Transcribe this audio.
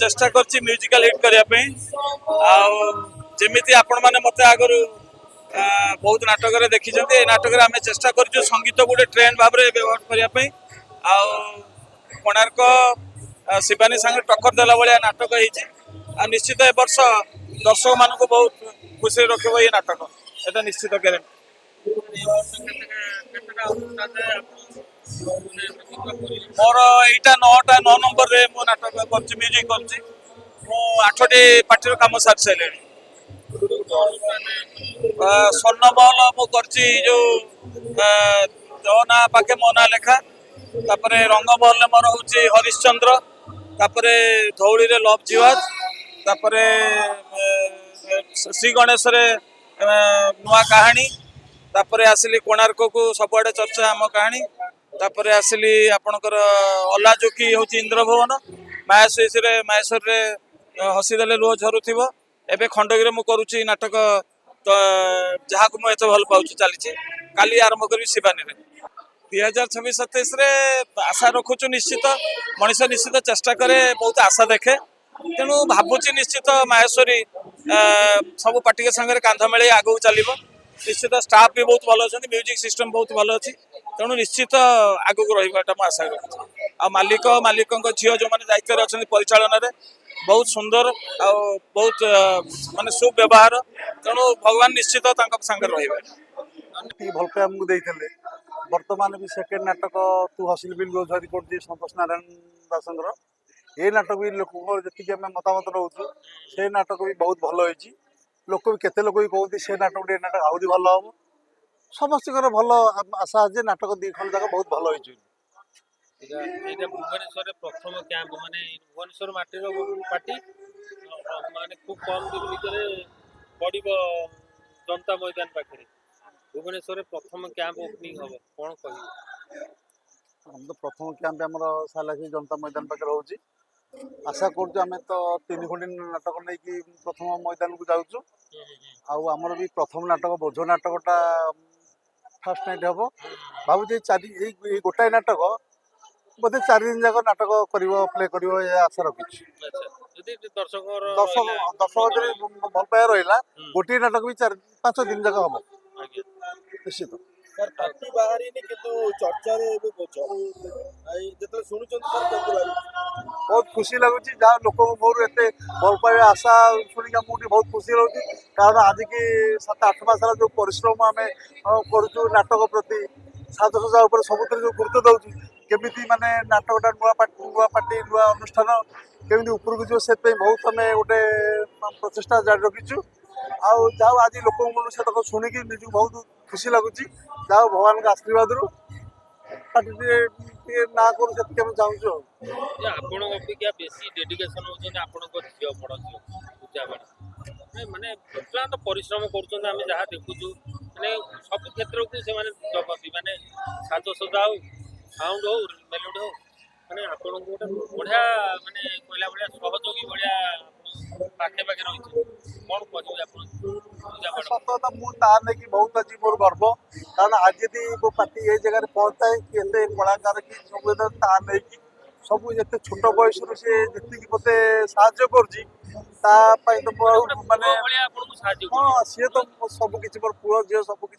चेष्टा करछि musical hit करिया पे जेमिति आपण माने मते आगरु बहुत नाटक रे देखिछन्ते ए नाटक रे आमे चेष्टा करछु संगीत गोटे ट्रेंड भाव रे व्यवहार करिया पे कोणार्क शिवानी संगे टक्कर देला भलिया नाटक ହେଇଛି आ निश्चित ए वर्ष दर्शक मान को बहुत खुशी रखिबो ये नाटक एटा निश्चित गारंटी मोर एटा 9 नंबर रे मो नाटक करछि म्यूजिक करछि मो 8टी पार्टी काम साथ सेले स्वर्णमहल मो करछि जो जना पाके मोना लेखा तापरे रंगमहल मोर होछि हरिश्चंद्र तापरे धौली रे लव जीवाज तापरे श्री गणेश रे नुआ कहानी तापरे आसिली कोणार्क को सबआडे चर्चा आम कहानी तापरे आसिली आपणकर अला जोकी होछि इंद्र भवन माहेश्वर रे हसीदेले लुह झरुथिबो एबे खंडगिरी मु करूछि नाटक जहाँ को मुझे भल पाऊँ चली काली आरंभ करी शिवानी रे 2026-27 रे आशा रखुचु निश्चित मनीष निश्चित चेष्टा करे बहुत आशा देखे तेणु भावुची निश्चित माहेश्वरी सब पार्टी के संगे कांध मेले आगू चलो निश्चित स्टाफ भी बहुत भल अच्छा म्यूजिक सिस्टम बहुत भल अच्छी तेणु निश्चित आगू रहा आशा रखुच्छी आ मालिक झील जो मैंने दायित्व अच्छा परिचालन में बहुत सुंदर आ बहुत माने सुव्यवहार तेणु भगवान निश्चित संगे रही भल पाइबा देते बर्तमान भी सेकेंड नाटक तू हसिल बिल गोझारी कर संतोष नारायण दासंकर ये नाटक भी लोक जी मतामत रोचु से नाटक भी बहुत भल होती लोक भी केते लोक भी कहते से नाटक नाटक आहरी भल हम समस्त भल आशा जे नाटक दी खंड जाक बहुत भल होती भुवनेश्वर प्रथम कैंप माने भुवनेश्वर माटीर पार्टी माने खूब कम दिन भितर पड़ो जनता मैदान पाखे भुवनेश्वर प्रथम कैंप ओपनिंग हम कौन कह हम तो प्रथम कैंप आम सालासी जनता मैदान पाखे रोचे आशा करें तो 3 खंडी नाटक नहीं प्रथम मैदान को जाऊँ आमर भी प्रथम नाटक बोझ नाटकटा फास्ट नाइट हम भावुँ गोटाए नाटक बोधे 4 दिन जाक नाटक प्ले कर आशा रखी दर्शक भल पाया रहा गोटे नाटक भी 4-5 दिन जाक हम निश्चित सर पार्टी बाहरी किंतु चर्चा रे जो शुणुं बहुत खुशी लगुच जहाँ लोक मोर एत भल पाइबा आशा शुणिक मुझे बहुत खुशी रोचे कारण आज की 7-8 मास जो परिश्रम आम करुचु नाटक प्रति साजसजा सबुत जो गुरुत्व दौर केमी माने नाटकटा नुआ पार्टी नुआ अनुष्ठान केमी उपरकू जो से बहुत आम गोटे प्रचेषा जारी रखीचु आउ जहाँ आज लोक से शुणिक निज बहुत खुशी लगुच जहाँ भगवान का आशीर्वाद रू पार्टी ना करूँ चाहूँ आपण अपेक्षा बेसी डेडिकेशन होचन आपण को झियो बड़ झियो पूजा बड़ माने अत्यंत परिश्रम करूछन आमे जहाँ देखुछु माने सब क्षेत्र को से माने जवाबी माने साजसजा हो साउंड हो मेलोडी हो माने आपण को बढ़िया माने कहला बढ़िया सहयोगी बढ़िया पाखे पाखे रही कौन कहबे आपण सतता मुझे कि बहुत आज मोर गर्व कारण आज यदि मो पार्टी ये जगह पहुँचाए कि कलाकार की संवेदन ता नहीं सब जिते छोट बयस सी जी मत साहय कर माने हाँ सी तो सबकि मोर पुओ झील सबकि